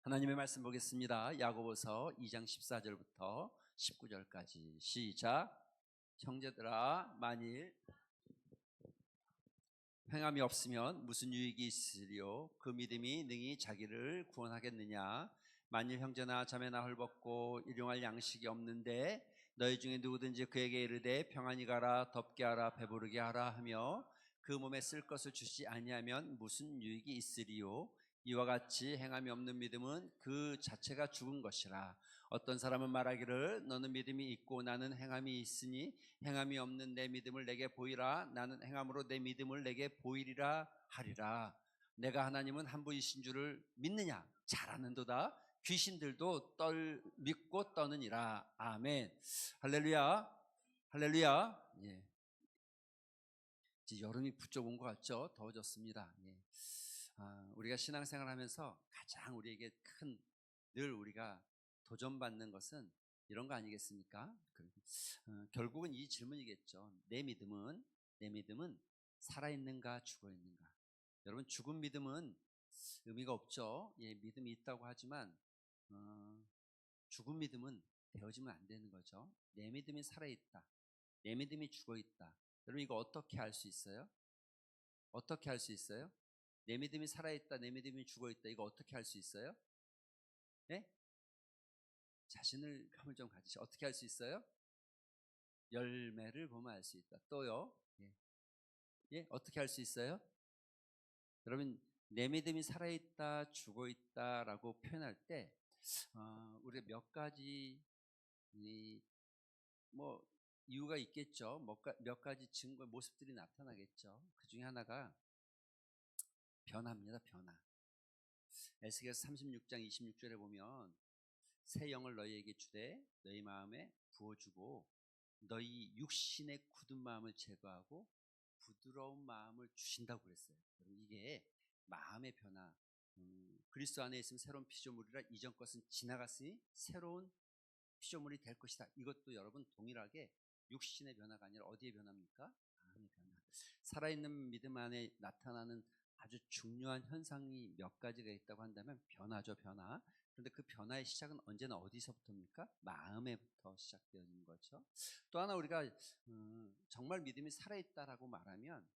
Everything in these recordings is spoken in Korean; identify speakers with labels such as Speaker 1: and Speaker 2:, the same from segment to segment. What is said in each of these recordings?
Speaker 1: 하나님의 말씀 보겠습니다. 야고보서 2장 14절부터 19절까지 시작. 형제들아, 만일 행함이 없으면 무슨 유익이 있으리요? 그 믿음이 능히 자기를 구원하겠느냐? 만일 형제나 자매나 헐벗고 일용할 양식이 없는데 너희 중에 누구든지 그에게 이르되 평안히 가라, 덥게 하라, 배부르게 하라 하며 그 몸에 쓸 것을 주지 아니하면 무슨 유익이 있으리요? 이와 같이 행함이 없는 믿음은 그 자체가 죽은 것이라. 어떤 사람은 말하기를 너는 믿음이 있고 나는 행함이 있으니 행함이 없는 내 믿음을 내게 보이라. 나는 행함으로 내 믿음을 내게 보이리라 하리라. 내가 하나님은 한 분이신 줄을 믿느냐? 잘 아는도다. 귀신들도 믿고 떠느니라. 아멘. 할렐루야. 할렐루야. 예. 이제 여름이 부쩍 온 것 같죠? 더워졌습니다. 예. 우리가 신앙생활하면서 가장 우리에게 늘 우리가 도전받는 것은 이런 거 아니겠습니까? 결국은 이 질문이겠죠. 내 믿음은 살아있는가 죽어있는가? 여러분, 죽은 믿음은 의미가 없죠. 예, 믿음이 있다고 하지만 죽은 믿음은 되어지면 안 되는 거죠. 내 믿음이 살아있다, 내 믿음이 죽어있다. 여러분, 이거 어떻게 알 수 있어요? 어떻게 알 수 있어요? 내 믿음이 살아있다, 내 믿음이 죽어있다. 이거 어떻게 알 수 있어요? 예? 자신을 감을 좀 가지시. 어떻게 알 수 있어요? 열매를 보면 알 수 있다. 또요? 예. 예? 어떻게 알 수 있어요? 여러분, 내 믿음이 살아있다, 죽어있다라고 표현할 때 우리가 몇 가지 뭐 이유가 있겠죠. 몇 가지 증거 모습들이 나타나겠죠. 그 중에 하나가 변화입니다. 변화. 에스겔서 36장 26절에 보면 새 영을 너희에게 주되 너희 마음에 부어주고 너희 육신의 굳은 마음을 제거하고 부드러운 마음을 주신다고 그랬어요. 이게 마음의 변화. 그리스도 안에 있으면 새로운 피조물이라 이전 것은 지나갔으니 새로운 피조물이 될 것이다. 이것도 여러분 동일하게 육신의 변화가 아니라 어디의 변화입니까? 마음의 변화. 살아있는 믿음 안에 나타나는 아주 중요한 현상이 몇 가지가 있다고 한다면 변화죠, 변화. 그런데 그 변화의 시작은 언제나 어디서부터입니까? 마음에부터 시작되는 거죠. 또 하나 우리가 정말 믿음이 살아있다라고 말하면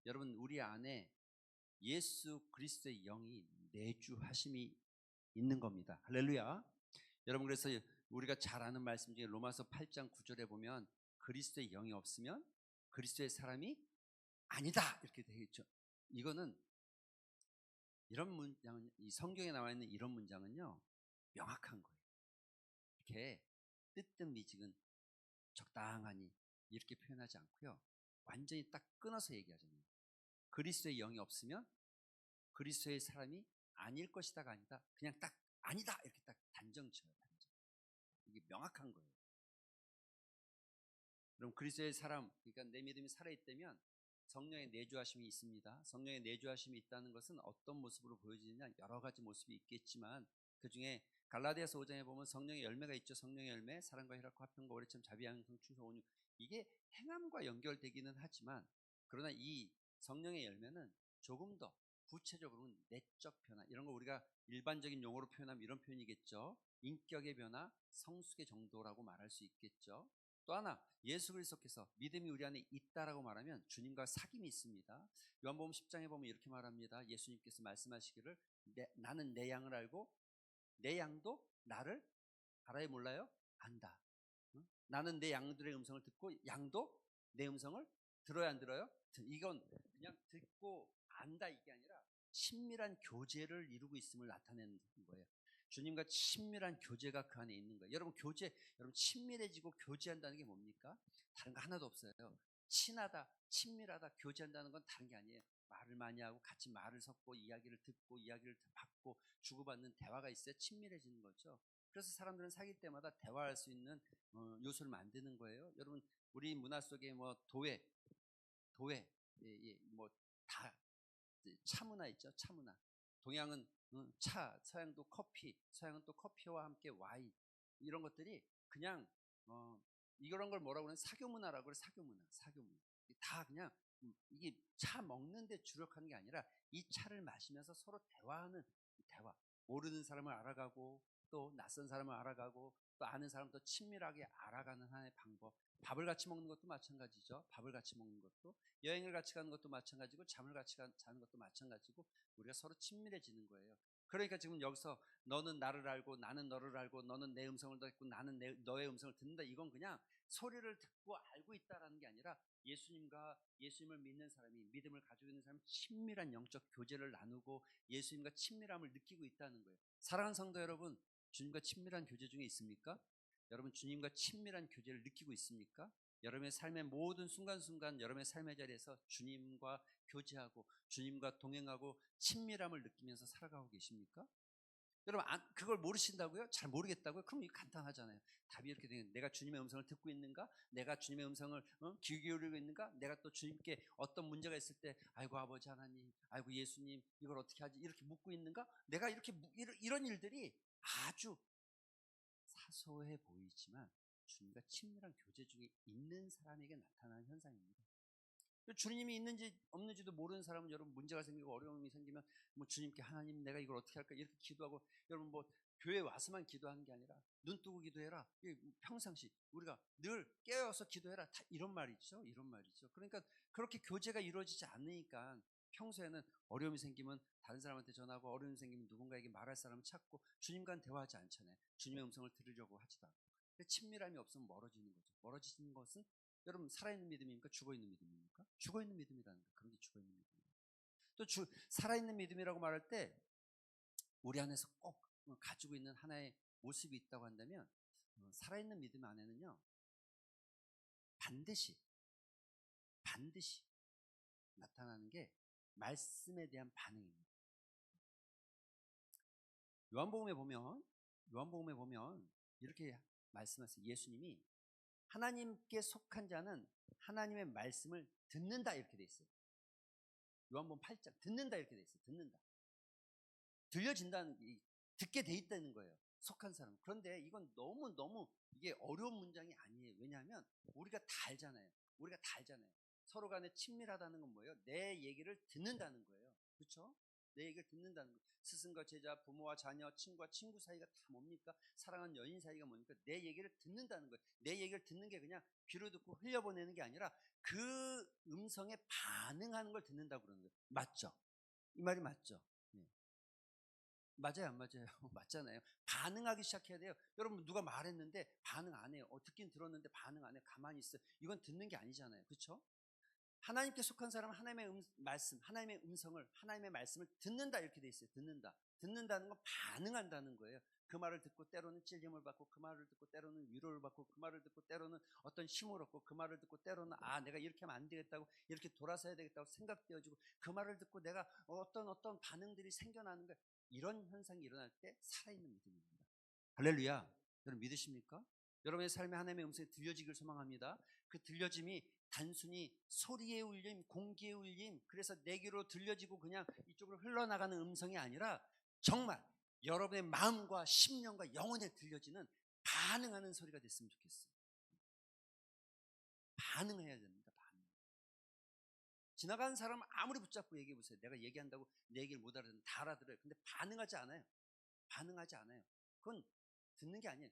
Speaker 1: 여러분, 우리 안에 예수 그리스도의 영이 내주하심이 있는 겁니다. 할렐루야. 여러분, 그래서 우리가 잘 아는 말씀 중에 로마서 8장 9절에 보면 그리스도의 영이 없으면 그리스도의 사람이 아니다 이렇게 되어 있죠. 이거는 이런 문장, 이 성경에 나와 있는 이런 문장은요 명확한 거예요. 이렇게 뜨뜻미지근 적당하니 이렇게 표현하지 않고요, 완전히 딱 끊어서 얘기하잖아요. 그리스도의 영이 없으면 그리스도의 사람이 아닐 것이다가 아니다, 그냥 딱 아니다 이렇게 딱 단정 지어요. 단정. 이게 명확한 거예요. 그럼 그리스도의 사람, 그러니까 내 믿음이 살아있다면 성령의 내주하심이 있습니다. 성령의 내주하심이 있다는 것은 어떤 모습으로 보여지느냐, 여러 가지 모습이 있겠지만 그 중에 갈라디아서 5장에 보면 성령의 열매가 있죠. 성령의 열매, 사랑과 희락과 화평과 오래참, 자비, 양성, 충성, 온유. 이게 행함과 연결되기는 하지만 그러나 이 성령의 열매는 조금 더 구체적으로는 내적 변화, 이런 거 우리가 일반적인 용어로 표현하면 이런 표현이겠죠. 인격의 변화, 성숙의 정도라고 말할 수 있겠죠. 또 하나, 예수 그리스도께서 믿음이 우리 안에 있다라고 말하면 주님과 사귐이 있습니다. 요한복음 10장에 보면 이렇게 말합니다. 예수님께서 말씀하시기를 나는 내 양을 알고 내 양도 나를 알아요, 몰라요? 안다. 응? 나는 내 양들의 음성을 듣고 양도 내 음성을 들어야 안 들어요? 이건 그냥 듣고 안다 이게 아니라 친밀한 교제를 이루고 있음을 나타내는 거예요. 주님과 친밀한 교제가 그 안에 있는 거예요. 여러분, 여러분 친밀해지고 교제한다는 게 뭡니까? 다른 거 하나도 없어요. 친하다, 친밀하다, 교제한다는 건 다른 게 아니에요. 말을 많이 하고 같이 말을 섞고 이야기를 듣고 이야기를 받고 주고받는 대화가 있어야 친밀해지는 거죠. 그래서 사람들은 사귈 때마다 대화할 수 있는 요소를 만드는 거예요. 여러분, 우리 문화 속에 뭐 도회, 뭐 다 차 문화 있죠. 차 문화. 동양은 차, 서양도 커피, 서양은 또 커피와 함께 와인, 이런 것들이 그냥 이런 걸 뭐라고 그러는, 사교 문화라고 그래. 사교 문화. 다 그냥 이게 차 먹는 데 주력하는 게 아니라 이 차를 마시면서 서로 대화하는 대화. 모르는 사람을 알아가고 또 낯선 사람을 알아가고 또 아는 사람 더 친밀하게 알아가는 하나의 방법. 밥을 같이 먹는 것도 마찬가지죠. 밥을 같이 먹는 것도, 여행을 같이 가는 것도 마찬가지고, 잠을 같이 자는 것도 마찬가지고, 우리가 서로 친밀해지는 거예요. 그러니까 지금 여기서 너는 나를 알고 나는 너를 알고 너는 내 음성을 듣고 나는 너의 음성을 듣는다, 이건 그냥 소리를 듣고 알고 있다라는 게 아니라 예수님과 예수님을 믿는 사람이, 믿음을 가지고 있는 사람이 친밀한 영적 교제를 나누고 예수님과 친밀함을 느끼고 있다는 거예요. 사랑하는 성도 여러분, 주님과 친밀한 교제 중에 있습니까? 여러분, 주님과 친밀한 교제를 느끼고 있습니까? 여러분의 삶의 모든 순간순간 여러분의 삶의 자리에서 주님과 교제하고 주님과 동행하고 친밀함을 느끼면서 살아가고 계십니까? 여러분, 그걸 모르신다고요? 잘 모르겠다고요? 그럼 이거 간단하잖아요. 답이 이렇게 되는, 내가 주님의 음성을 듣고 있는가? 내가 주님의 음성을 귀 기울이고 있는가? 내가 또 주님께 어떤 문제가 있을 때 아이고 아버지 하나님, 아이고 예수님, 이걸 어떻게 하지? 이렇게 묻고 있는가? 내가 이렇게 이런 일들이 아주 사소해 보이지만 주님과 친밀한 교제 중에 있는 사람에게 나타나는 현상입니다. 주님이 있는지 없는지도 모르는 사람은, 여러분, 문제가 생기고 어려움이 생기면 뭐 주님께 하나님 내가 이걸 어떻게 할까 이렇게 기도하고, 여러분 뭐 교회 와서만 기도하는 게 아니라 눈 뜨고 기도해라, 평상시 우리가 늘 깨어서 기도해라, 다 이런 말이죠. 이런 말이죠. 그러니까 그렇게 교제가 이루어지지 않으니까 평소에는 어려움이 생기면 다른 사람한테 전하고, 어려움이 생기면 누군가에게 말할 사람을 찾고 주님과는 대화하지 않잖아요. 주님의 음성을 들으려고 하지도 않고. 친밀함이 없으면 멀어지는 거죠. 멀어지는 것은 여러분, 살아있는 믿음입니까? 죽어있는 믿음입니까? 죽어있는 믿음이라는 거예요. 그런 게 죽어있는 믿음이에요. 또 살아있는 믿음이라고 말할 때 우리 안에서 꼭 가지고 있는 하나의 모습이 있다고 한다면, 살아있는 믿음 안에는요, 반드시 나타나는 게 말씀에 대한 반응입니다. 요한복음에 보면 이렇게 말씀하세요. 예수님이 하나님께 속한 자는 하나님의 말씀을 듣는다 이렇게 돼 있어요. 요한복음 8장 듣는다 이렇게 돼 있어요. 듣는다. 들려진다는, 듣게 돼 있다는 거예요. 속한 사람. 그런데 이건 너무 이게 어려운 문장이 아니에요. 왜냐하면 우리가 다 알잖아요. 서로 간에 친밀하다는 건 뭐예요? 내 얘기를 듣는다는 거예요. 그렇죠? 내 얘기를 듣는다는 거예요. 스승과 제자, 부모와 자녀, 친구와 친구 사이가 다 뭡니까? 사랑하는 연인 사이가 뭡니까? 내 얘기를 듣는다는 거예요. 내 얘기를 듣는 게 그냥 귀로 듣고 흘려보내는 게 아니라 그 음성에 반응하는 걸 듣는다고 그러는 거예요. 맞죠? 이 말이 맞죠? 네. 맞아요, 안 맞아요? 맞잖아요. 반응하기 시작해야 돼요. 여러분, 누가 말했는데 반응 안 해요. 듣긴 들었는데 반응 안 해요. 가만히 있어요. 이건 듣는 게 아니잖아요. 그렇죠? 하나님께 속한 사람은 하나님의 말씀, 하나님의 음성을, 하나님의 말씀을 듣는다 이렇게 돼 있어요. 듣는다는 건 반응한다는 거예요. 그 말을 듣고 때로는 찔림을 받고, 그 말을 듣고 때로는 위로를 받고, 그 말을 듣고 때로는 어떤 힘을 얻고, 그 말을 듣고 때로는 내가 이렇게 하면 안 되겠다고, 이렇게 돌아서야 되겠다고 생각되어지고, 그 말을 듣고 내가 어떤 반응들이 생겨나는 거예요. 이런 현상이 일어날 때 살아있는 믿음입니다. 할렐루야. 여러분 믿으십니까? 여러분의 삶에 하나님의 음성이 들려지길 소망합니다. 그 들려짐이 단순히 소리의 울림, 공기의 울림, 그래서 내 귀로 들려지고 그냥 이쪽으로 흘러나가는 음성이 아니라 정말 여러분의 마음과 심령과 영혼에 들려지는 반응하는 소리가 됐으면 좋겠어요. 반응해야 됩니다. 지나가는 사람을 아무리 붙잡고 얘기해 보세요. 내가 얘기한다고 내 얘기를 못 알아듣는, 다 알아들어요. 근데 반응하지 않아요. 그건 듣는 게 아니에요.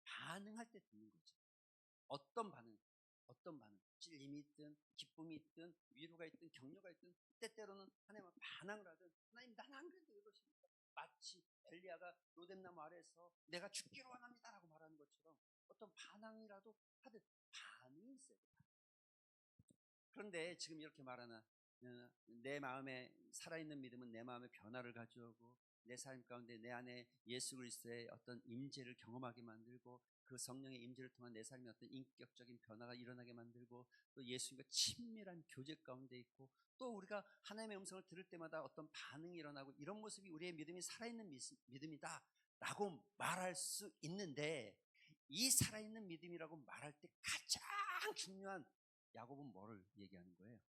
Speaker 1: 반응할 때 듣는 거죠. 어떤 반응, 찔림이 있든 기쁨이 있든 위로가 있든 격려가 있든, 때때로는 하나님과 반항을 하든, 하나님 나는 안 그래도 왜 그러십니까? 마치 엘리야가 로뎀나무 아래에서 내가 죽기로 원합니다라고 말하는 것처럼 어떤 반항이라도 하든 반응이 있어야 돼요. 그런데 지금 이렇게 말하나, 내 마음에 살아있는 믿음은 내 마음에 변화를 가져오고 내 삶 가운데 내 안에 예수 그리스도의 어떤 임재를 경험하게 만들고, 그 성령의 임재를 통한 내 삶에 어떤 인격적인 변화가 일어나게 만들고, 또 예수님과 친밀한 교제 가운데 있고, 또 우리가 하나님의 음성을 들을 때마다 어떤 반응이 일어나고, 이런 모습이 우리의 믿음이 살아있는 믿음이다 라고 말할 수 있는데, 이 살아있는 믿음이라고 말할 때 가장 중요한, 야곱은 뭐를 얘기하는 거예요?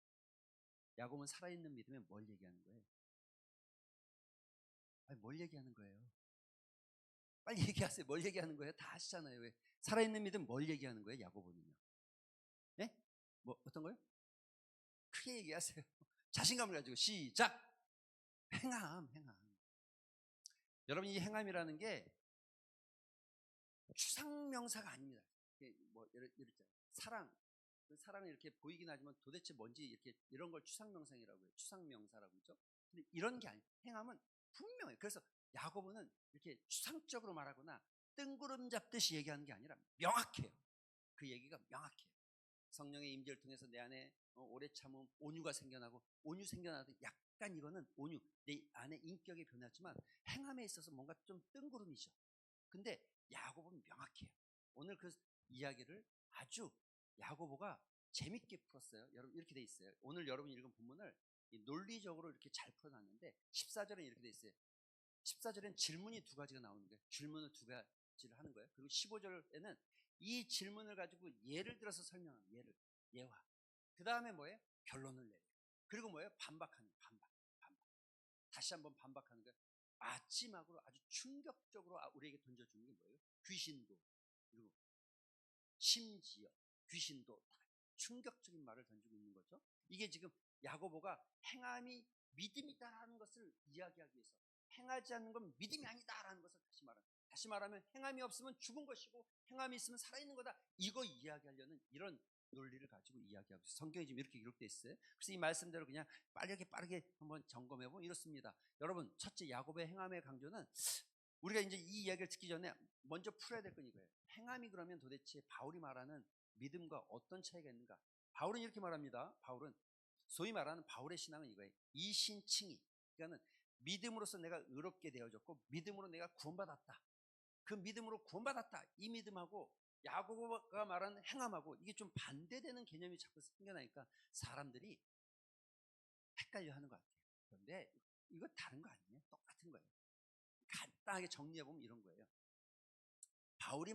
Speaker 1: 야곱은 살아있는 믿음에 뭘 얘기하는 거예요? 아니, 뭘 얘기하는 거예요? 빨리 얘기하세요. 뭘 얘기하는 거예요? 다 아시잖아요. 왜? 살아있는 믿음 뭘 얘기하는 거예요? 야고보는요. 네? 뭐 어떤 거요? 크게 얘기하세요. 자신감을 가지고 시작. 행함. 여러분, 이 행함이라는 게 추상명사가 아닙니다. 뭐 이랬잖아요. 사랑, 그 사랑은 이렇게 보이긴 하지만 도대체 뭔지 이렇게 이런 걸 추상명상이라고 해요. 추상명사라고 그러죠. 근데 이런 게 아니에요. 행함은 분명해요. 그래서 야고보는 이렇게 추상적으로 말하거나 뜬구름 잡듯이 얘기하는 게 아니라 명확해요. 그 얘기가 명확해요. 성령의 임재를 통해서 내 안에 오래 참음 온유가 생겨나고, 온유 생겨나도 약간 이거는 온유, 내 안에 인격이 변하지만 행함에 있어서 뭔가 좀 뜬구름이죠. 근데 야고보는 명확해요. 오늘 그 이야기를 아주 야고보가 재밌게 풀었어요. 여러분, 이렇게 돼 있어요. 오늘 여러분이 읽은 본문을 논리적으로 이렇게 잘 풀어놨는데 14절에 이렇게 돼 있어요. 14절엔 질문이 두 가지가 나오는 거예요. 질문을 두 가지를 하는 거예요. 그리고 15절에는 이 질문을 가지고 예를 들어서 설명하는 예화. 그 다음에 뭐예요? 결론을 내요. 그리고 뭐예요? 반박. 다시 한번 반박하는 거예요. 마지막으로 아주 충격적으로 우리에게 던져주는 게 뭐예요? 귀신도, 그리고 심지어 귀신도 충격적인 말을 던지고 있는 거죠. 이게 지금 야고보가 행함이 믿음이다라는 것을 이야기하기 위해서, 행하지 않는 건 믿음이 아니다라는 것을 다시 말하면 행함이 없으면 죽은 것이고 행함이 있으면 살아있는 거다, 이거 이야기하려는 이런 논리를 가지고 이야기하고 있어요. 성경이 지금 이렇게 기록되어 있어요. 그래서 이 말씀대로 그냥 빠르게 한번 점검해보면 이렇습니다. 여러분, 첫째, 야고보의 행함의 강조는 우리가 이제 이 이야기를 듣기 전에 먼저 풀어야 될 건 이거예요. 행함이 그러면 도대체 바울이 말하는 믿음과 어떤 차이가 있는가? 바울은 이렇게 말합니다. 바울은 소위 말하는 바울의 신앙은 이거예요. 이신칭의, 그러니까 믿음으로써 내가 의롭게 되어졌고 믿음으로 내가 구원받았다. 그 믿음으로 구원받았다, 이 믿음하고 야고보가 말하는 행함하고 이게 좀 반대되는 개념이 자꾸 생겨나니까 사람들이 헷갈려 하는 것 같아요. 그런데 이거 다른 거 아니에요? 똑같은 거예요. 간단하게 정리해보면 이런 거예요. 바울이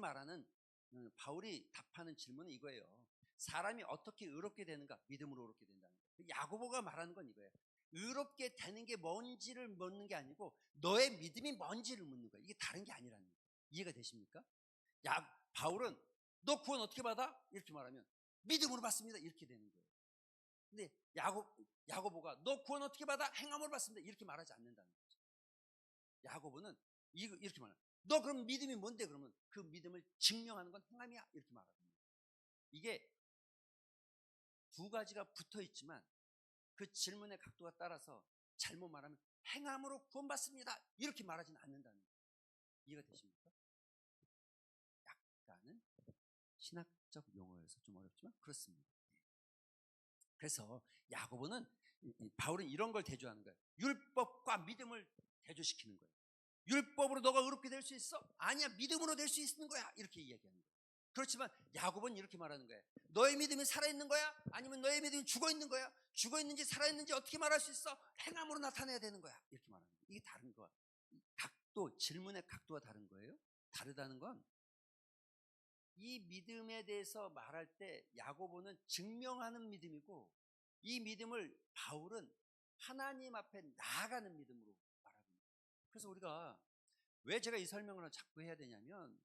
Speaker 1: 답하는 질문은 이거예요. 사람이 어떻게 의롭게 되는가? 믿음으로 의롭게 된다는 거예요. 야고보가 말하는 건 이거예요. 의롭게 되는 게 뭔지를 묻는 게 아니고 너의 믿음이 뭔지를 묻는 거예요. 이게 다른 게 아니라는 거예요. 이해가 되십니까? 바울은 너 구원 어떻게 받아? 이렇게 말하면 믿음으로 받습니다, 이렇게 되는 거예요. 근데 야고보가 너 구원 어떻게 받아? 행함으로 받습니다, 이렇게 말하지 않는다는 거죠. 야고보는 이렇게 말해요. 너 그럼 믿음이 뭔데? 그러면 그 믿음을 증명하는 건 행함이야, 이렇게 말하거든요. 이게 두 가지가 붙어 있지만 그 질문의 각도가 따라서 잘못 말하면 행함으로 구원받습니다, 이렇게 말하지는 않는다는 거예요. 이해가 되십니까? 약간은 신학적 용어여서 좀 어렵지만 그렇습니다. 그래서 야고보는, 바울은 이런 걸 대조하는 거예요. 율법과 믿음을 대조시키는 거예요. 율법으로 너가 의롭게 될 수 있어? 아니야, 믿음으로 될 수 있는 거야, 이렇게 이야기하는 거예요. 그렇지만 야고보는 이렇게 말하는 거예요. 너의 믿음이 살아있는 거야? 아니면 너의 믿음이 죽어있는 거야? 죽어있는지 살아있는지 어떻게 말할 수 있어? 행함으로 나타내야 되는 거야, 이렇게 말하는 거예요. 이게 다른 거야. 질문의 각도가 다른 거예요. 다르다는 건 이 믿음에 대해서 말할 때 야고보는 증명하는 믿음이고, 이 믿음을 바울은 하나님 앞에 나아가는 믿음으로 말합니다. 그래서 우리가 왜 제가 이 설명을 자꾸 해야 되냐면,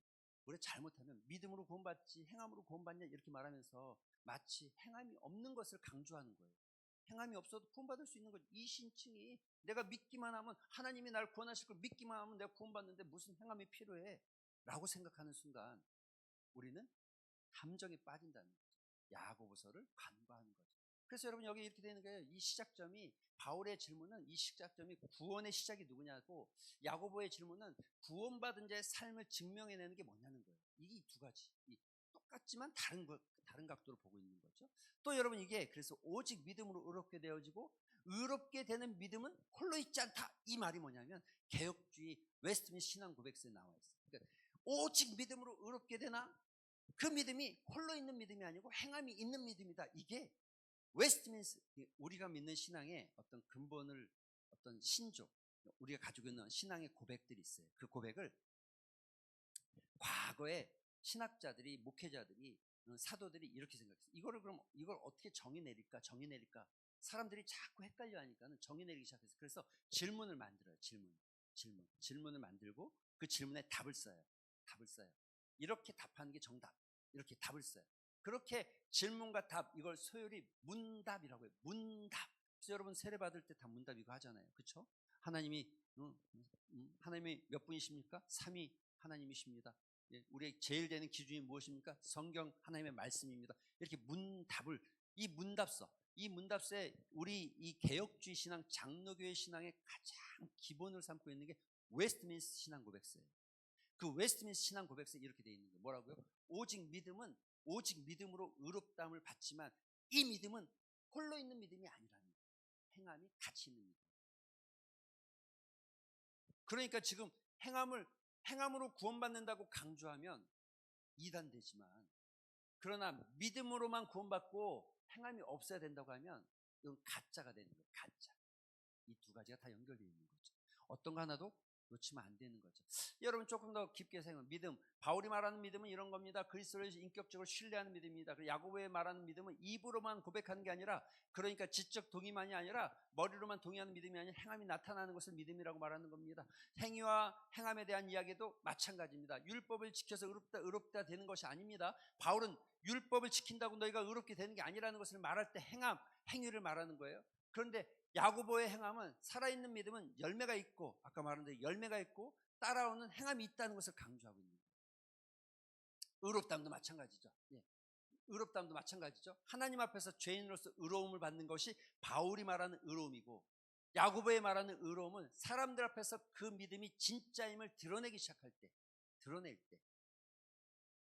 Speaker 1: 우리가 잘못하면 믿음으로 구원받지 행함으로 구원받냐 이렇게 말하면서 마치 행함이 없는 것을 강조하는 거예요. 행함이 없어도 구원받을 수 있는 것, 이신칭이 내가 믿기만 하면 하나님이 날 구원하실 걸 믿기만 하면 내가 구원받는데 무슨 행함이 필요해? 라고 생각하는 순간 우리는 함정에 빠진다는 거죠. 야고보서를 간과하는 거죠. 그래서 여러분, 여기 이렇게 되는 거예요. 이 시작점이, 바울의 질문은 이 시작점이 구원의 시작이 누구냐고, 야고보의 질문은 구원받은 자의 삶을 증명해내는 게 뭐냐는 거예요. 이게 두 가지, 똑같지만 다른 각도로 보고 있는 거죠. 또 여러분, 이게 그래서 오직 믿음으로 의롭게 되어지고 의롭게 되는 믿음은 홀로 있지 않다, 이 말이 뭐냐면 개혁주의 웨스트민스터 신앙 고백서에 나와 있어요. 그러니까 오직 믿음으로 의롭게 되나, 그 믿음이 홀로 있는 믿음이 아니고 행함이 있는 믿음이다. 이게 웨스트민스, 우리가 믿는 신앙의 어떤 근본을, 어떤 신조, 우리가 가지고 있는 신앙의 고백들이 있어요. 그 고백을 과거에 신학자들이, 목회자들이, 사도들이 이렇게 생각했어요. 이걸 어떻게 정의 내릴까? 사람들이 자꾸 헷갈려 하니까는 정의 내리기 시작했어요. 그래서 질문을 만들어요. 질문을 만들고 그 질문에 답을 써요. 이렇게 답하는 게 정답. 이렇게 답을 써요. 그렇게 질문과 답, 이걸 소요리 문답이라고 해요. 문답. 그래서 여러분 세례 받을 때 다 문답 이거 하잖아요. 그렇죠? 하나님이 하나님이 몇 분이십니까? 삼위 하나님이십니다. 예, 우리의 제일 되는 기준이 무엇입니까? 성경 하나님의 말씀입니다. 이렇게 이 문답서에 우리 이 개혁주의 신앙, 장로교회 신앙의 가장 기본을 삼고 있는 게 웨스트민스터 신앙 고백서예요. 그 웨스트민스터 신앙 고백서에 이렇게 되어 있는 게 뭐라고요? 오직 믿음으로 의롭다함을 받지만 이 믿음은 홀로 있는 믿음이 아니라는 거예요. 행함이 같이 있는 믿음. 그러니까 지금 행함으로 구원받는다고 강조하면 이단되지만, 그러나 믿음으로만 구원받고 행함이 없어야 된다고 하면 이건 가짜가 되는 거예요. 가짜. 이 두 가지가 다 연결되어 있는 거죠. 어떤 거 하나도 놓치면 안 되는 거죠. 여러분 조금 더 깊게 생각하면 믿음, 바울이 말하는 믿음은 이런 겁니다. 그리스도를 인격적으로 신뢰하는 믿음입니다. 야고보에 말하는 믿음은 입으로만 고백하는 게 아니라, 그러니까 지적 동의만이 아니라 머리로만 동의하는 믿음이 아니라 행함이 나타나는 것을 믿음이라고 말하는 겁니다. 행위와 행함에 대한 이야기도 마찬가지입니다. 율법을 지켜서 의롭다 되는 것이 아닙니다. 바울은 율법을 지킨다고 너희가 의롭게 되는 게 아니라는 것을 말할 때 행위를 말하는 거예요. 그런데 야고보의 행함은, 살아있는 믿음은 열매가 있고, 아까 말한 대로 열매가 있고 따라오는 행함이 있다는 것을 강조하고 있는 거예요. 의롭다함도 마찬가지죠. 예. 의롭다함도 마찬가지죠. 하나님 앞에서 죄인으로서 의로움을 받는 것이 바울이 말하는 의로움이고, 야고보의 말하는 의로움은 사람들 앞에서 그 믿음이 진짜임을 드러낼 때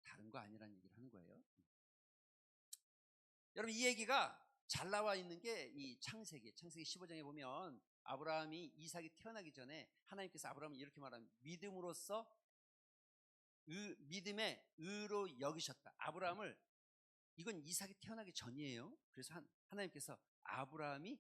Speaker 1: 다른 거 아니라는 얘기를 하는 거예요. 여러분, 이 얘기가 잘 나와 있는 게 이 창세기 15장에 보면 아브라함이 이삭이 태어나기 전에 하나님께서 아브라함을 이렇게 말합니다. 믿음의 의로 여기셨다. 아브라함을, 이건 이삭이 태어나기 전이에요. 그래서 하나님께서 아브라함이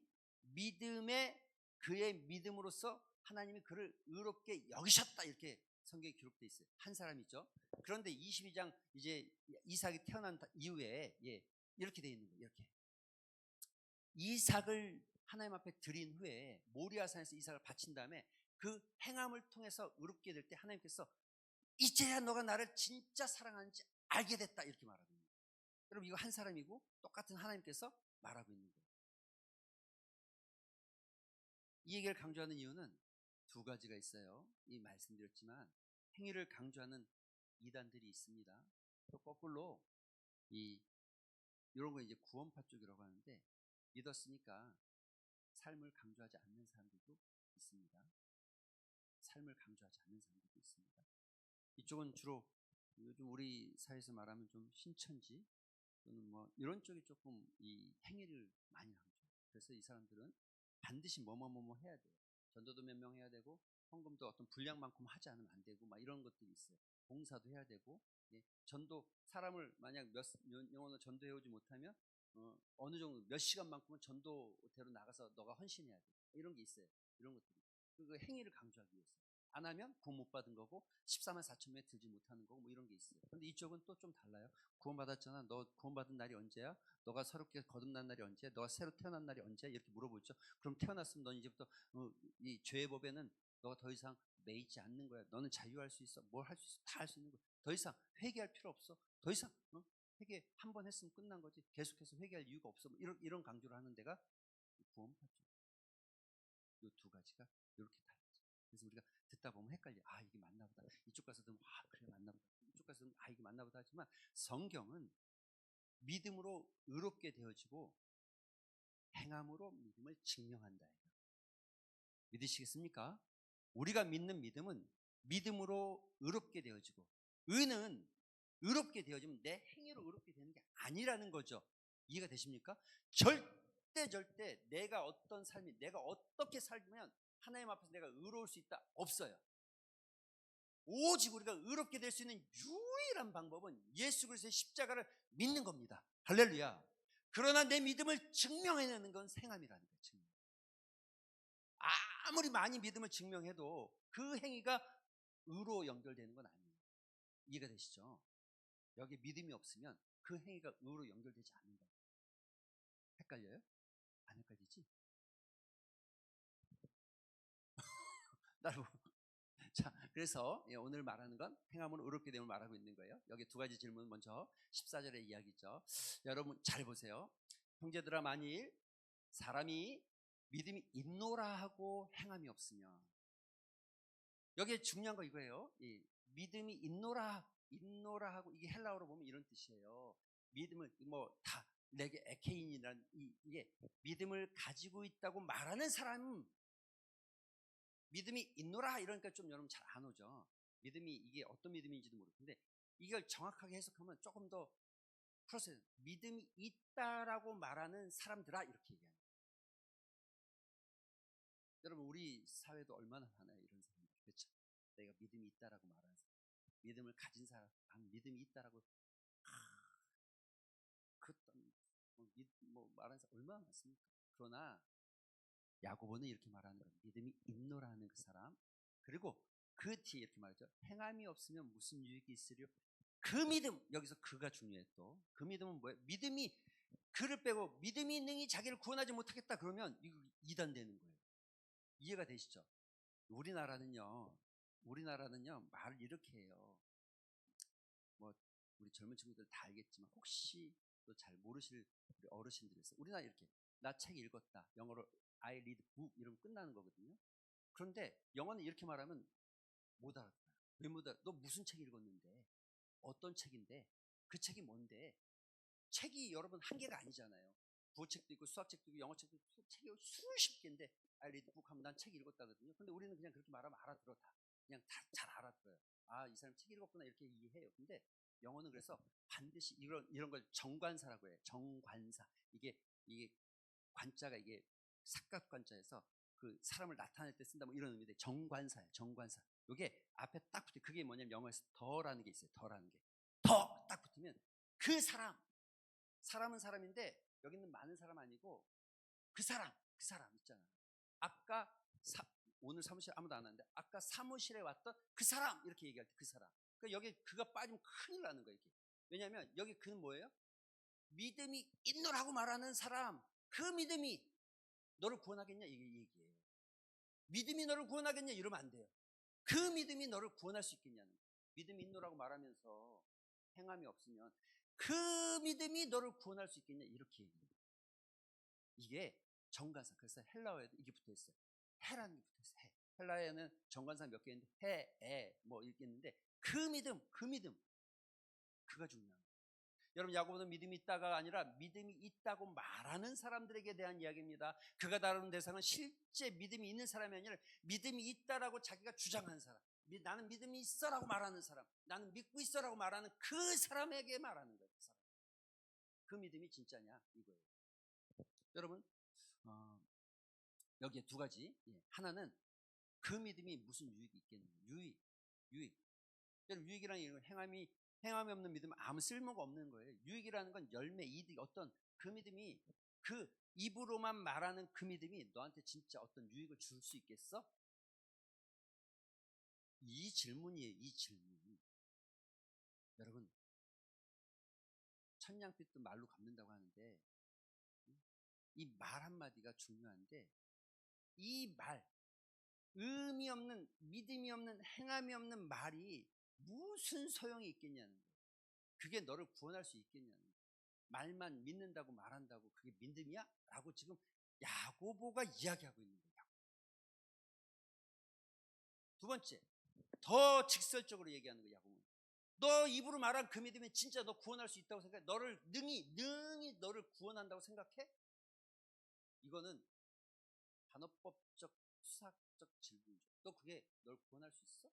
Speaker 1: 그의 믿음으로써 하나님이 그를 의롭게 여기셨다, 이렇게 성경에 기록되어 있어요. 한 사람이죠. 그런데 22장 이제 이삭이 태어난 이후에 이렇게 되어 있는 거예요. 이렇게 이삭을 하나님 앞에 드린 후에 모리아산에서 이삭을 바친 다음에 그 행함을 통해서 의롭게 될 때 하나님께서 이제야 너가 나를 진짜 사랑하는지 알게 됐다, 이렇게 말하고 있는 거예요. 여러분, 이거 한 사람이고 똑같은 하나님께서 말하고 있는 거예요. 이 얘기를 강조하는 이유는 두 가지가 있어요. 이 말씀드렸지만 행위를 강조하는 이단들이 있습니다. 또 거꾸로 이런 거 이제 구원파 쪽이라고 하는데, 믿었으니까 삶을 강조하지 않는 사람들도 있습니다. 이쪽은 주로 요즘 우리 사회에서 말하면 좀 신천지 또는 뭐 이런 쪽이 조금 이 행위를 많이 강조해요. 그래서 이 사람들은 반드시 뭐뭐 해야 돼요. 전도도 몇 명 해야 되고, 헌금도 어떤 분량만큼 하지 않으면 안 되고, 막 이런 것들이 있어요. 봉사도 해야 되고, 전도, 사람을 만약 몇 영혼을 전도해 오지 못하면 어느 정도 몇 시간만큼은 전도대로 나가서 너가 헌신해야 돼. 이런 게 있어요. 이런 것들이. 그 행위를 강조하기 위해서. 안 하면 구원 못 받은 거고 14만 4천 명에 들지 못하는 거고, 뭐 이런 게 있어요. 그런데 이쪽은 또 좀 달라요. 구원 받았잖아. 너 구원 받은 날이 언제야? 너가 새롭게 거듭난 날이 언제야? 너가 새로 태어난 날이 언제야? 이렇게 물어보죠. 그럼 태어났으면 넌 이제부터 이 죄의 법에는 너가 더 이상 매이지 않는 거야. 너는 자유할 수 있어. 뭘 할 수 있어. 다 할 수 있는 거야. 더 이상 회개할 필요 없어. 더 이상 회개 한 번 했으면 끝난 거지. 계속해서 회개할 이유가 없어. 뭐 이런 강조를 하는 데가 구원파죠. 이 두 가지가 이렇게 달라져. 그래서 우리가 듣다 보면 헷갈려. 아, 이게 맞나 보다. 이쪽 가서 들으면 아, 그래, 맞나 보다. 이쪽 가서 들으면 아, 이게 맞나 보다 하지만, 성경은 믿음으로 의롭게 되어지고 행함으로 믿음을 증명한다. 믿으시겠습니까? 우리가 믿는 믿음은 믿음으로 의롭게 되어지고, 의는 의롭게 되어지면 내 행위로 의롭게 되는 게 아니라는 거죠. 이해가 되십니까? 절대 내가 어떻게 살면 하나님 앞에서 내가 의로울 수 있다, 없어요. 오직 우리가 의롭게 될 수 있는 유일한 방법은 예수 그리스도의 십자가를 믿는 겁니다. 할렐루야. 그러나 내 믿음을 증명해내는 건 행함이라는 거예요. 아무리 많이 믿음을 증명해도 그 행위가 의로 연결되는 건 아니에요. 이해가 되시죠? 여기 믿음이 없으면 그 행위가 의로 연결되지 않는다. 헷갈려요? 안 헷갈리지? 자, 그래서 오늘 말하는 건 행함으로 의롭게 됨을 말하고 있는 거예요. 여기 두 가지 질문. 먼저 14절의 이야기죠. 여러분 잘 보세요. 형제들아, 만일 사람이 믿음이 있노라 하고 행함이 없으면, 여기에 중요한 거 이거예요. 이 믿음이 있노라 하고, 이게 헬라어로 보면 이런 뜻이에요. 믿음을 뭐 다 내게 에케인이란 이게 믿음을 가지고 있다고 말하는 사람은, 믿음이 있노라 이러니까 좀 여러분 잘 안 오죠. 믿음이 이게 어떤 믿음인지도 모르는데, 이걸 정확하게 해석하면 조금 더 프로세스, 믿음이 있다라고 말하는 사람들아, 이렇게 얘기합니다. 여러분 우리 사회도 얼마나 많아요, 이런 사람들. 그렇죠? 내가 믿음이 있다라고 말하는 사람, 믿음을 가진 사람, 믿음이 있다라고 그랬던 뭐 말하는 사람 얼마나 많습니까? 그러나 야고보는 이렇게 말하는 거예요. 믿음이 있노라는 그 사람, 그리고 그 뒤에 이렇게 말하죠. 행함이 없으면 무슨 유익이 있으려? 그 믿음, 여기서 그가 중요해. 또 그 믿음은 뭐예요? 믿음이, 그를 빼고 믿음이 능히 자기를 구원하지 못하겠다 그러면 이거 이단되는 거예요. 이해가 되시죠? 우리나라는요 말을 이렇게 해요. 뭐 우리 젊은 친구들 다 알겠지만 혹시 또 잘 모르실 우리 어르신들이 있어요. 우리나라 이렇게, 나 책 읽었다, 영어로 I read book 이러면 끝나는 거거든요. 그런데 영어는 이렇게 말하면 못 알아들어요. 왜 못 알아? 너 무슨 책 읽었는데? 어떤 책인데? 그 책이 뭔데? 책이 여러분 한 개가 아니잖아요. 국어책도 있고 수학책도 있고 영어책도 있고 책이 수십 개인데 I read book 하면 난 책 읽었다거든요. 근데 우리는 그냥 그렇게 말하면 알아들어. 다 그냥 다 잘 알아들어요. 아, 이 사람 책 읽었구나 이렇게 이해해요. 근데 영어는 그래서 반드시 이런 걸 정관사라고 해요. 정관사. 이게 관자가 이게 삭각관자에서 그 사람을 나타낼 때 쓴다 뭐 이런 의미인데, 정관사예요. 정관사. 이게 앞에 딱 붙어. 그게 뭐냐면 영어에서 더라는 게 있어요. 더라는 게. 더 딱 붙으면 그 사람은 사람인데 여기 있는 많은 사람 아니고 그 사람 있잖아요. 아까 오늘 사무실에 아무도 안 왔는데 아까 사무실에 왔던 그 사람, 이렇게 얘기할 때 그 사람. 그러니까 여기 그가 빠지면 큰일 나는 거예요. 이게. 왜냐하면 여기 그는 뭐예요? 믿음이 있노라고 말하는 사람, 그 믿음이 너를 구원하겠냐 이게 얘기예요. 믿음이 너를 구원하겠냐 이러면 안 돼요. 그 믿음이 너를 구원할 수 있겠냐는 거예요. 믿음이 있노라고 말하면서 행함이 없으면 그 믿음이 너를 구원할 수 있겠냐 이렇게 얘기해요. 이게 정관사. 그래서 헬라어에도 이게 붙어 있어요. 해라는 게 붙어 있어요. 해. 헬라어에는 정관사 몇 개 있는데 해, 에, 뭐 이렇게 있는데 그 믿음, 그가 중요한 거예요. 여러분 야고보는 믿음이 있다가 아니라 믿음이 있다고 말하는 사람들에게 대한 이야기입니다. 그가 다루는 대상은 실제 믿음이 있는 사람이 아니라 믿음이 있다라고 자기가 주장하는 사람, 나는 믿음이 있어라고 말하는 사람, 나는 믿고 있어라고 말하는 그 사람에게 말하는 거예요. 그 믿음이 진짜냐 이거예요. 여러분 여기에 두 가지. 하나는 그 믿음이 무슨 유익이 있겠느냐. 유익. 여러분 유익이라는 건 행함이 없는 믿음은 아무 쓸모가 없는 거예요. 유익이라는 건 열매, 이득, 어떤 그 믿음이, 그 입으로만 말하는 그 믿음이 너한테 진짜 어떤 유익을 줄 수 있겠어? 이 질문이에요. 이 질문. 여러분 천냥빚도 말로 갚는다고 하는데 이 말 한마디가 중요한데, 이 말, 의미 없는, 믿음이 없는, 행함이 없는 말이 무슨 소용이 있겠냐는 거예요. 그게 너를 구원할 수 있겠냐는 거예요. 말만 믿는다고 말한다고 그게 믿음이야? 라고 지금 야고보가 이야기하고 있는 거예요. 두 번째, 더 직설적으로 얘기하는 거예요. 야고보는 너 입으로 말한 그 믿음이 진짜 너 구원할 수 있다고 생각해? 너를 능히 너를 구원한다고 생각해? 이거는 반어법적 수사적 질문이죠. 너 그게 널 구원할 수 있어?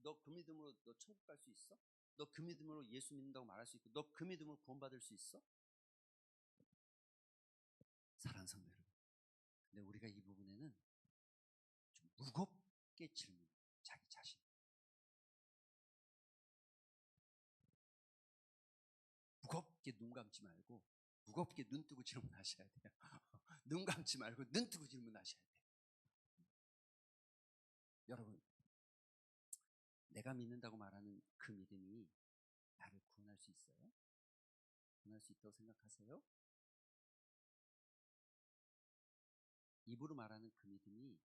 Speaker 1: 너 그 믿음으로 너 천국 갈 수 있어? 너 그 믿음으로 예수 믿는다고 말할 수 있고, 너 그 믿음으로 구원받을 수 있어? 사랑하는 성도 여러분, 근데 우리가 이 부분에는 좀 무겁게 질문해요. 자기 자신. 무겁게 눈 감지 말고 무겁게 눈 뜨고 질문하셔야 돼요. 눈 감지 말고 눈 뜨고 질문하셔야 돼요. 여러분, 내가 믿는다고 말하는 그 믿음이 나를 구원할 수 있어요? 구원할 수 있다고 생각하세요? 입으로 말하는 그 믿음이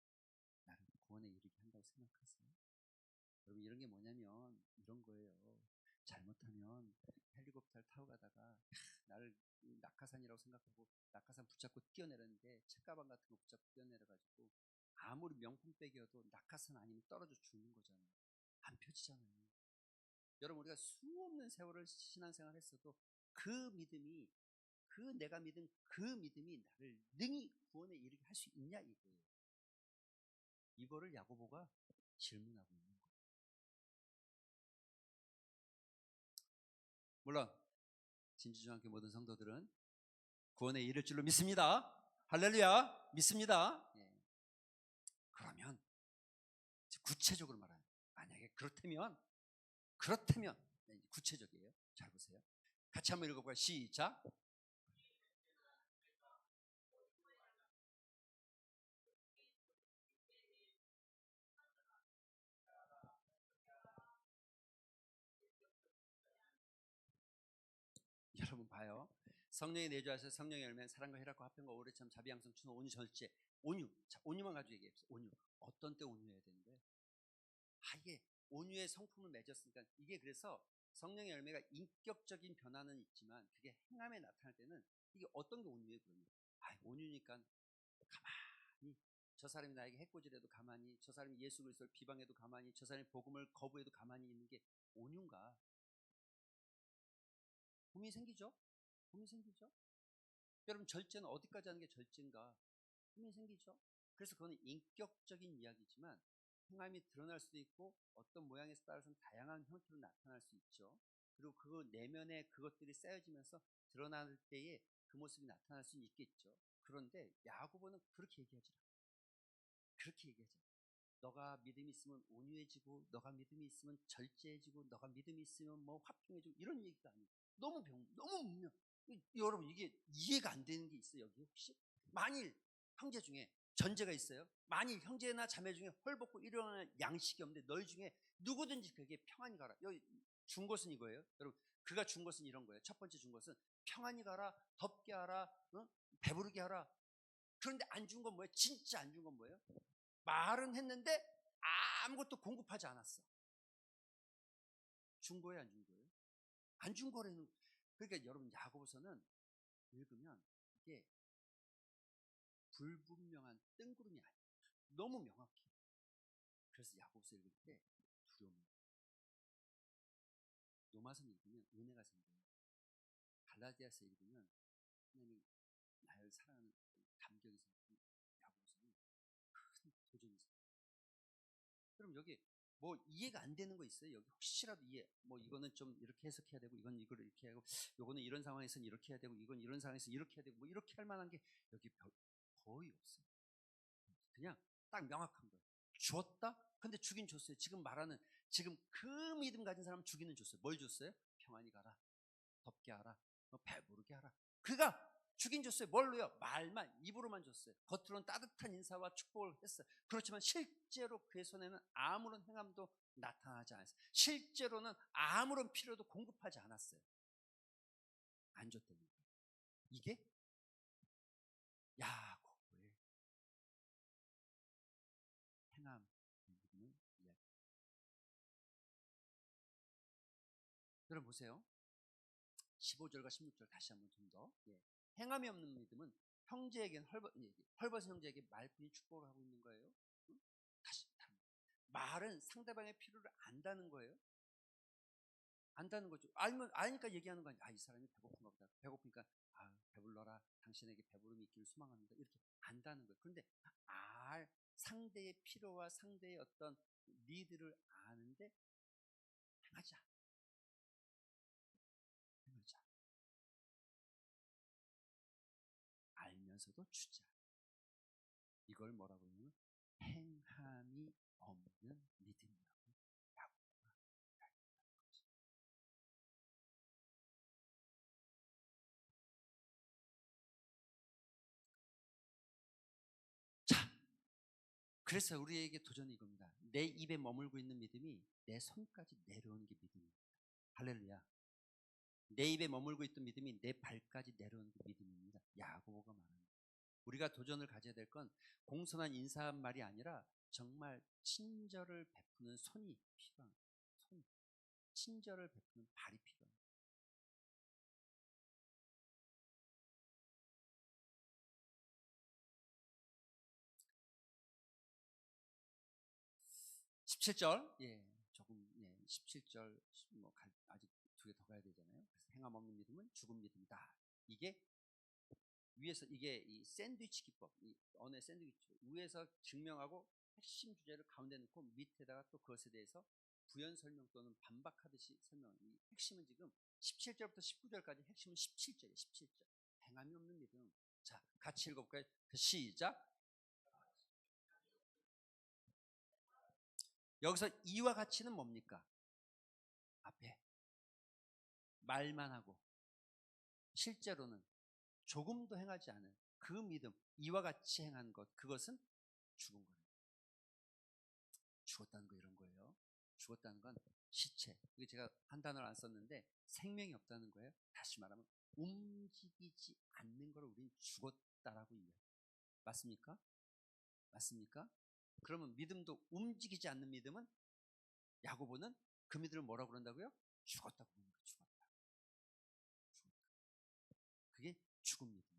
Speaker 1: 나를 구원에 이르게 한다고 생각하세요? 여러분, 이런 게 뭐냐면 이런 거예요. 잘못하면 헬리콥터를 타고 가다가 나를 낙하산이라고 생각하고 낙하산 붙잡고 뛰어내렸는데 책가방 같은 거 붙잡고 뛰어내려가지고 아무리 명품백이어도 낙하산 아니면 떨어져 죽는 거잖아요. 안 펴지잖아요. 여러분, 우리가 수없는 세월을 신앙생활 했어도 그 믿음이, 그 내가 믿은 그 믿음이 나를 능히 구원에 이르게 할 수 있냐 이거예요. 이거를 야고보가 질문하고 있는 거예요. 물론 진주중학교 모든 성도들은 구원에 이를 줄로 믿습니다. 할렐루야, 믿습니다. 예. 그러면 구체적으로 말하면, 만약에 그렇다면 구체적이에요. 잘 보세요. 같이 한번 읽어볼까요? 시작. 여러분 봐요. 성령이 내주하셔서 성령의 열매는 사랑과 희락과 화평과 오래 참 자비 양성 추노 온유 절제. 온유. 자, 온유만 가지고 얘기해보세요. 온유. 어떤 때 온유해야 되는데? 이게 온유의 성품을 맺었으니까, 이게 그래서 성령의 열매가 인격적인 변화는 있지만 그게 행함에 나타날 때는 이게 어떤 게 온유예요? 그러면 온유니까 가만히, 저 사람이 나에게 해코지해도 가만히, 저 사람이 예수 그리스도를 비방해도 가만히, 저 사람이 복음을 거부해도 가만히 있는 게 온유인가? 고민이 생기죠? 고민이 생기죠? 여러분, 절제는 어디까지 하는 게 절제인가? 고민이 생기죠? 그래서 그건 인격적인 이야기지만 행함이 드러날 수도 있고 어떤 모양에 따라서는 다양한 형태로 나타날 수 있죠. 그리고 그 내면에 그것들이 쌓여지면서 드러날 때에 그 모습이 나타날 수 있겠죠. 그런데 야고보는 그렇게 얘기하지 않아요. 그렇게 얘기하지 않아요. 너가 믿음이 있으면 온유해지고, 너가 믿음이 있으면 절제해지고, 너가 믿음이 있으면 뭐 화평해지고, 이런 얘기가 아니에요. 너무 분명. 여러분, 이게 이해가 안 되는 게 있어요, 여기 혹시? 만일 형제 중에 전제가 있어요. 만일 형제나 자매 중에 헐벗고 일어나는 양식이 없는데 너희 중에 누구든지 그에게 평안히 가라. 여기 준 것은 이거예요. 여러분, 그가 준 것은 이런 거예요. 첫 번째 준 것은 평안히 가라, 덥게 하라, 배부르게 하라. 그런데 안 준 건 뭐예요? 진짜 안 준 건 뭐예요? 말은 했는데 아무것도 공급하지 않았어. 준 거예요, 안 준 거예요? 안 준 거라는. 그러니까 여러분, 야고보서는 읽으면 이게 불분명한 뜬구름이 아니에요. 너무 명확해요. 그래서 야고보서 읽을 때 두려움이. 로마서 읽으면 은혜가 생겨요. 갈라디아서 읽으면 하나님이 나를 사랑하는 감격이 생기고, 야고보서는 큰 도전이 생겨요. 그럼 여기 뭐 이해가 안 되는 거 있어요? 여기 혹시라도 뭐 이거는 좀 이렇게 해석해야 되고, 이건 이걸 이렇게 하고, 요거는 이런 상황에서는 이렇게 해야 되고, 이건 이런 상황에서 이렇게 해야 되고, 뭐 이렇게 할 만한 게 여기 거의 없어요. 그냥 딱 명확한 거예요. 줬다? 근데 주긴 줬어요. 지금 그 믿음 가진 사람 주기는 줬어요. 뭘 줬어요? 평안히 가라, 덥게 하라, 배부르게 하라. 그가 주긴 줬어요. 뭘로요? 말만, 입으로만 줬어요. 겉으로는 따뜻한 인사와 축복을 했어요. 그렇지만 실제로 그의 손에는 아무런 행함도 나타나지 않았어요. 실제로는 아무런 필요도 공급하지 않았어요. 안 줬다는 거예요. 이게 야고보의 행함 믿음을 이야기. 여러분 보세요. 15절과 16절 다시 한번 좀 더. 행함이 없는 믿음은 형제에게는 헐벗은 형제에게 말뿐이 축복을 하고 있는 거예요. 응? 다시 말은 상대방의 필요를 안다는 거예요. 안다는 거죠. 아니까 얘기하는 거 아니에요. 이 사람이 배고픈가 보다. 배고프니까 배불러라. 당신에게 배부름이 있기를 소망합니다. 이렇게 안다는 거예요. 그런데 상대의 필요와 상대의 어떤 니드를 아는데 행하지 않아. 알면서도 주지 않아. 이걸 뭐라고 하냐면 행함이 없는 믿음이라고 야고보가 이야기하는 거지. 자, 그래서 우리에게 도전이 이겁니다. 내 입에 머물고 있는 믿음이 내 손까지 내려오는 게 믿음입니다. 할렐루야. 내 입에 머물고 있던 믿음이 내 발까지 내려오는 게 믿음입니다. 야고보가 말합니다. 우리가 도전을 가져야 될 건 공손한 인사한 말이 아니라 정말 친절을 베푸는 손이 필요한 손. 친절을 베푸는 발이 필요합니다. (17절) 예, 조금, 예, 17절 뭐 아직 2개 더 가야 되잖아요. 그래서 행함 없는 믿음은 죽은 믿음이다. 이게 위에서, 이게 이 샌드위치 기법, 이 언어의 샌드위치, 위에서 증명하고 핵심 주제를 가운데 넣고 밑에다가 또 그것에 대해서 부연 설명 또는 반박하듯이 설명. 이 핵심은 지금 17절부터 19절까지 핵심은 17절이에요. 17절. 행함이 없는 믿음. 자, 같이 읽어볼까요? 시작. 여기서 이와 같이는 뭡니까? 앞에 말만 하고 실제로는 조금도 행하지 않은 그 믿음, 이와 같이 행한 것, 그것은 죽은 거예요. 죽었다는 거 이런 거예요. 죽었다는 건 시체. 이게 제가 한 단어를 안 썼는데 생명이 없다는 거예요. 다시 말하면 움직이지 않는 걸 우리는 죽었다라고 이야기해요. 맞습니까? 맞습니까? 그러면 믿음도 움직이지 않는 믿음은, 야고보는 그 믿음을 뭐라고 그런다고요? 죽었다고 그러는 거예요. 죽었다. 그게 죽은 믿음이에요.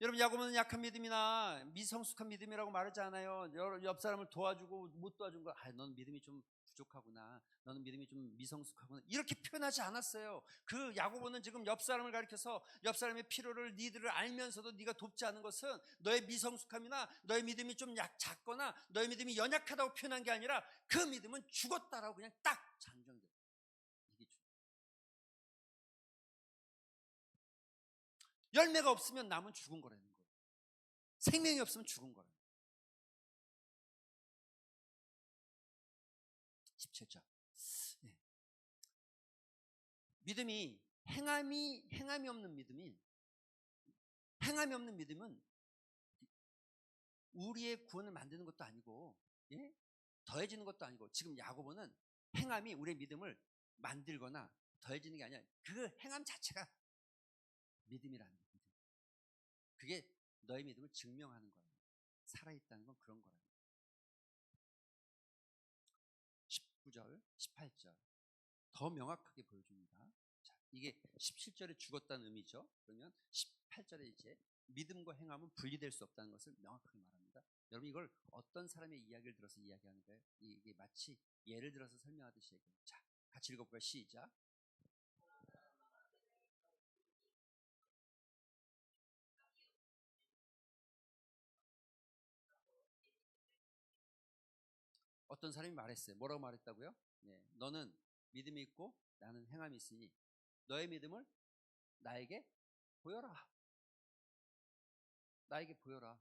Speaker 1: 여러분, 야고보는 약한 믿음이나 미성숙한 믿음이라고 말하지 않아요. 옆 사람을 도와주고 못 도와준 거, 너는 믿음이 좀 부족하구나, 너는 믿음이 좀 미성숙하구나, 이렇게 표현하지 않았어요. 그 야고보는 지금 옆 사람을 가리켜서 옆 사람의 필요를, 니들을 알면서도 네가 돕지 않은 것은 너의 미성숙함이나 너의 믿음이 좀 작거나 너의 믿음이 연약하다고 표현한 게 아니라 그 믿음은 죽었다라고 그냥 딱 단정돼요. 이게 열매가 없으면 남은 죽은 거라는 거예요. 생명이 없으면 죽은 거라는 거예요. 17절. 네. 믿음이 행함이 없는 믿음은 우리의 구원을 만드는 것도 아니고, 예? 더해지는 것도 아니고, 지금 야고보는 행함이 우리의 믿음을 만들거나 더해지는 게 아니라 그 행함 자체가 믿음이라는 거예요. 그게 너의 믿음을 증명하는 거예요. 살아있다는 건 그런 거라는 거예요. 19절, 18절 더 명확하게 보여줍니다. 자, 이게 17절에 죽었다는 의미죠. 그러면 18절에 이제 믿음과 행함은 분리될 수 없다는 것을 명확하게 말합니다. 여러분, 이걸 어떤 사람의 이야기를 들어서 이야기하는 거예요? 이게 마치 예를 들어서 설명하듯이 얘기해요. 자, 같이 읽어볼까요? 시작. 어떤 사람이 말했어요. 뭐라고 말했다고요? 네, 너는 믿음이 있고 나는 행함이 있으니 너의 믿음을 나에게 보여라. 나에게 보여라.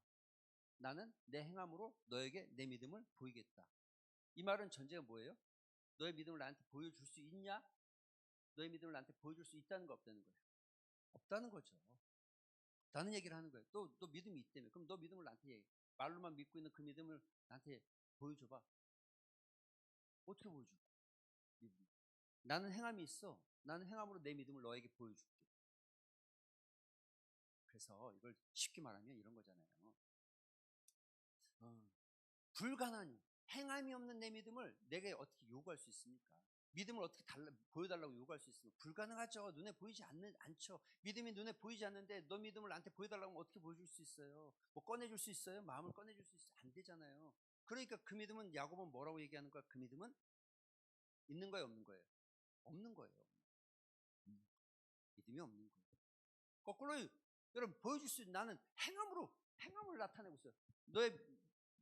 Speaker 1: 나는 내 행함으로 너에게 내 믿음을 보이겠다. 이 말은 전제가 뭐예요? 너의 믿음을 나한테 보여줄 수 있냐? 너의 믿음을 나한테 보여줄 수 있다는 거, 없다는 거예요? 없다는 거죠. 없다는 얘기를 하는 거예요. 너 믿음이 있다며. 그럼 너 믿음을 나한테, 말로만 믿고 있는 그 믿음을 나한테 보여줘봐. 어떻게 보여줄까? 믿음. 나는 행함이 있어. 나는 행함으로 내 믿음을 너에게 보여줄게. 그래서 이걸 쉽게 말하면 이런 거잖아요. 불가능한, 행함이 없는 내 믿음을 내게 어떻게 요구할 수 있습니까? 믿음을 어떻게 보여달라고 요구할 수 있습니까? 불가능하죠. 눈에 보이지 않죠. 믿음이 눈에 보이지 않는데 너 믿음을 나한테 보여달라고 하면 어떻게 보여줄 수 있어요? 뭐 꺼내줄 수 있어요? 마음을 꺼내줄 수 있어요? 안 되잖아요. 그러니까 그 믿음은, 야고보는 뭐라고 얘기하는 거야? 그 믿음은 있는 거예요, 없는 거예요? 없는 거예요. 믿음이 없는 거예요. 거꾸로 여러분, 보여줄 수 있는, 나는 행함을 나타내고 있어요.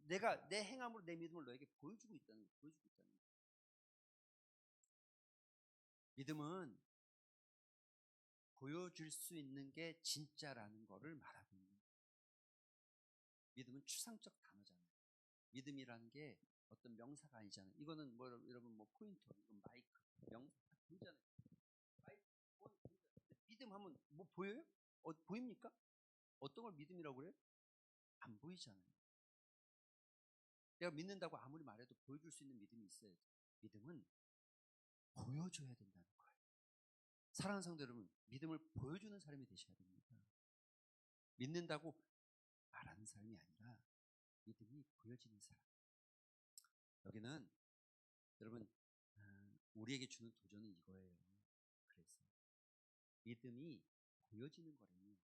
Speaker 1: 내가 내 행함으로 내 믿음을 너에게 보여주고 있다는 거예요. 보여주고 있다는 거예요. 믿음은 보여줄 수 있는 게 진짜라는 거를 말하고 있는 거예요. 믿음은 추상적 단어잖아요. 믿음이라는 게 어떤 명사가 아니잖아요. 이거는 뭐 여러분 뭐 포인터, 이건 마이크, 명사 다 보이잖아요. 마이크, 믿음 하면 뭐 보여요? 보입니까? 어떤 걸 믿음이라고 그래요? 안 보이잖아요. 내가 믿는다고 아무리 말해도 보여줄 수 있는 믿음이 있어야 돼요. 믿음은 보여줘야 된다는 거예요. 사랑하는 성도 여러분, 믿음을 보여주는 사람이 되셔야 됩니다. 믿는다고 말하는 사람이 아니라 믿음이 보여지는 사람. 여기는 여러분, 우리에게 주는 도전은 이거예요. 그래서 믿음이 보여지는 거라면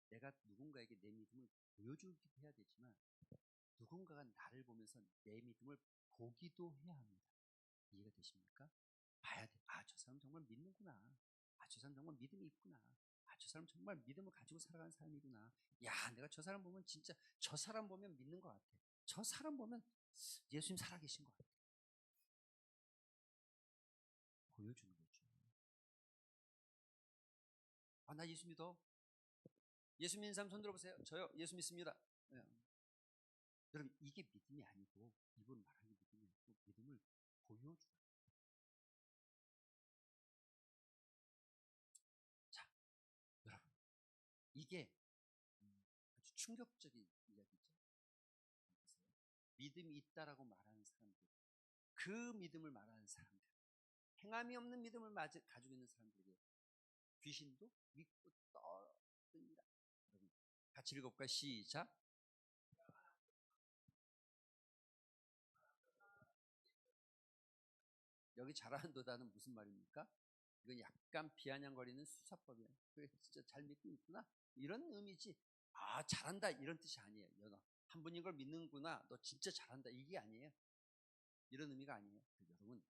Speaker 1: 내가 누군가에게 내 믿음을 보여주기도 해야 되지만 누군가가 나를 보면서 내 믿음을 보기도 해야 합니다. 이해가 되십니까? 봐야 돼. 아, 저 사람 정말 믿는구나. 아, 저 사람 정말 믿음이 있구나. 아, 저 사람 정말 믿음을 가지고 살아가는 사람이구나. 야, 내가 저 사람 보면 진짜 저 사람 보면 믿는 것 같아. 저 사람 보면 예수님 살아계신 것 같아. 보여주는 거죠. 아, 나 예수 믿어. 예수 믿는 사람 손 들어보세요. 저요, 예수 믿습니다. 네. 여러분, 이게 믿음이 아니고, 이분 말하는 게 믿음이 아니고, 믿음을 보여주라. 자, 여러분, 이게 아주 충격적인 이야기죠. 믿음이 있다라고 말하는 사람들, 그 믿음을 말하는 사람들, 행함이 없는 믿음을 가지고 있는 사람들에게 귀신도 믿고 떠듭니다. 여러분, 같이 읽어볼까요? 시작. 여기 잘하는도다는 무슨 말입니까? 이건 약간 비아냥거리는 수사법이에요. 그래, 진짜 잘 믿고 있구나 이런 의미지. 아, 잘한다 이런 뜻이 아니에요. 연어 한 분인 걸 믿는구나, 너 진짜 잘한다 이게 아니에요. 이런 의미가 아니에요. 여러분,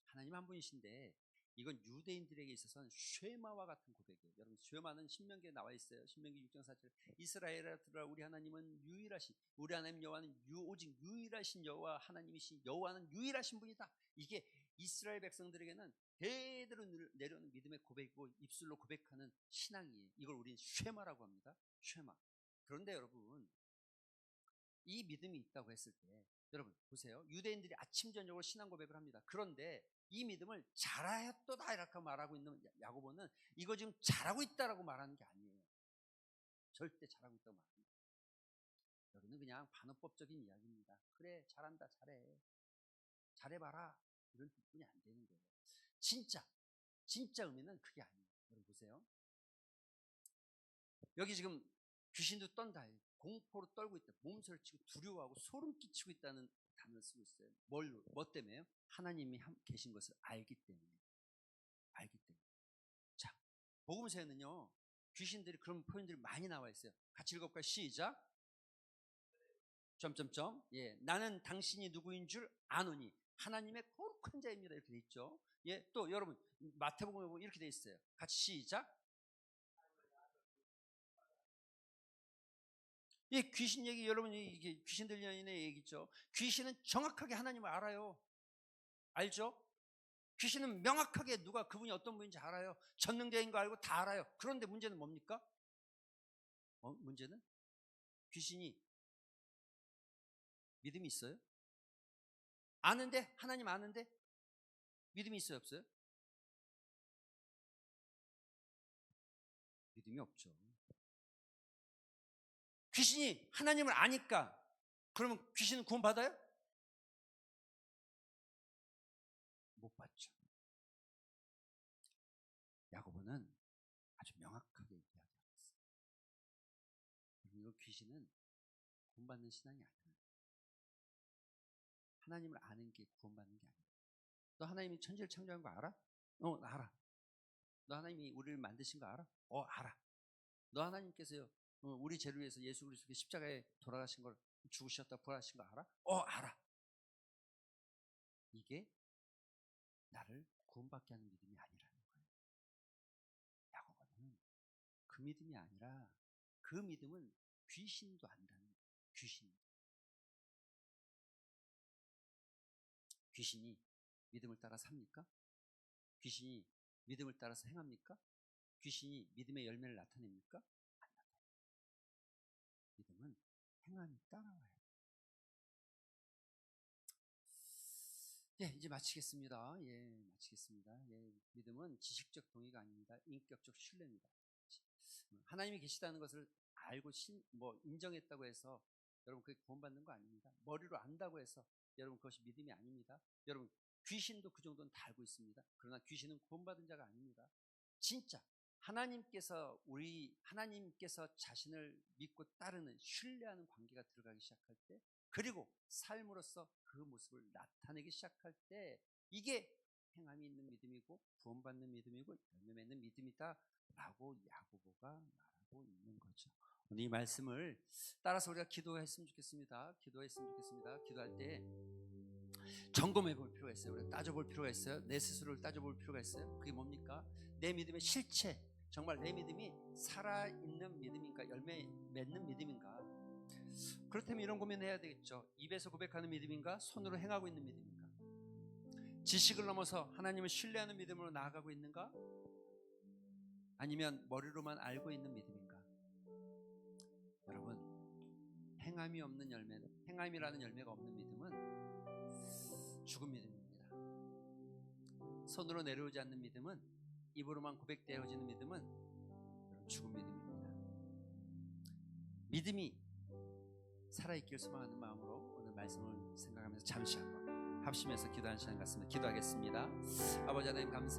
Speaker 1: 하나님 한 분이신데 이건 유대인들에게 있어서는 쉐마와 같은 고백이에요. 여러분, 쉐마는 신명기에 나와 있어요. 신명기 6장 4절. 이스라엘아 들으라, 우리 하나님은 유일하신, 우리 하나님 여호와는 오직 유일하신 여호와 하나님이신, 여호와는 유일하신 분이다. 이게 이스라엘 백성들에게는 대대로 내려오는 믿음의 고백이고 입술로 고백하는 신앙이에요. 이걸 우리는 쉐마라고 합니다. 쉐마. 그런데 여러분, 이 믿음이 있다고 했을 때 여러분 보세요. 유대인들이 아침 저녁으로 신앙 고백을 합니다. 그런데 이 믿음을 잘하였도다 이렇게 말하고 있는 야고보는 이거 지금 잘하고 있다라고 말하는 게 아니에요. 절대 잘하고 있다고 말합니다. 여기는 그냥 반어법적인 이야기입니다. 그래, 잘한다, 잘해, 잘해봐라 이런 뜻뿐이 안 되는 거예요. 진짜 의미는 그게 아니에요. 여러분 보세요. 여기 지금 귀신도 떤다, 공포로 떨고 있다, 몸서리 치고 두려워하고 소름 끼치고 있다는 단어를 쓰고 있어요. 뭐 때문에요? 하나님이 계신 것을 알기 때문에. 자, 복음서에는요 귀신들이 그런 표현들이 많이 나와 있어요. 같이 읽어볼까요? 시작. 점점점. 예, 나는 당신이 누구인 줄 아노니 하나님의 거룩한 자입니다. 이렇게 돼 있죠. 예, 또 여러분 마태복음에 보면 이렇게 돼 있어요. 같이 시작. 이 귀신 얘기, 여러분이 이게 귀신 들리는 얘기죠. 귀신은 정확하게 하나님을 알아요. 알죠? 귀신은 명확하게 누가 그분이 어떤 분인지 알아요. 전능자인 거 알고 다 알아요. 그런데 문제는 뭡니까? 문제는 귀신이 믿음이 있어요? 아는데, 하나님 아는데 믿음이 있어요, 없어요? 믿음이 없죠. 귀신이 하나님을 아니까 그러면 귀신은 구원받아요? 못 받죠. 야고보는 아주 명확하게 이야기하고 있어요. 그리고 귀신은 구원받는 신앙이 아니에요. 하나님을 아는 게 구원받는 게 아니에요. 너 하나님이 천지를 창조한 거 알아? 알아. 너 하나님이 우리를 만드신 거 알아? 알아. 너 하나님께서요, 우리 죄를 위해서 예수 그리스도께 십자가에 돌아가신 걸, 죽으셨다 부활하신 거 알아? 알아. 이게 나를 구원받게 하는 믿음이 아니라는 거예요. 야고보는 그 믿음이 아니라 그 믿음은 귀신도 안다는 거예요. 귀신이 믿음을 따라 삽니까? 귀신이 믿음을 따라서 행합니까? 귀신이 믿음의 열매를 나타냅니까? 안 나타냅니다. 믿음은 행함이 따라와요. 예, 이제 마치겠습니다. 마치겠습니다. 믿음은 지식적 동의가 아닙니다. 인격적 신뢰입니다. 하나님이 계시다는 것을 알고 인정했다고 해서 여러분 그게 구원받는 거 아닙니다. 머리로 안다고 해서 여러분 그것이 믿음이 아닙니다. 여러분 귀신도 그 정도는 다 알고 있습니다. 그러나 귀신은 구원받은 자가 아닙니다. 진짜 하나님께서 자신을 믿고 따르는, 신뢰하는 관계가 들어가기 시작할 때, 그리고 삶으로서 그 모습을 나타내기 시작할 때 이게 행함이 있는 믿음이고 구원받는 믿음이고 열매 맺는 믿음이다라고 야고보가 말하고 있는 거죠. 오늘 이 말씀을 따라서 우리가 기도했으면 좋겠습니다. 기도할 때 점검해 볼 필요가 있어요. 우리가 따져볼 필요가 있어요. 내 스스로를 따져볼 필요가 있어요. 그게 뭡니까? 내 믿음의 실체, 정말 내 믿음이 살아있는 믿음인가, 열매 맺는 믿음인가. 그렇다면 이런 고민해야 되겠죠. 입에서 고백하는 믿음인가, 손으로 행하고 있는 믿음인가. 지식을 넘어서 하나님을 신뢰하는 믿음으로 나아가고 있는가, 아니면 머리로만 알고 있는 믿음인가. 여러분, 행함이 없는 열매는, 행함이라는 열매가 없는 믿음은 죽은 믿음입니다. 손으로 내려오지 않는 믿음은, 입으로만 고백되어지는 믿음은 죽은 믿음입니다. 믿음이 살아있길 소망하는 마음으로 오늘 말씀을 생각하면서 잠시 한번 합심해서 기도하는 시간 같습니다. 기도하겠습니다. 아버지 하나님 감사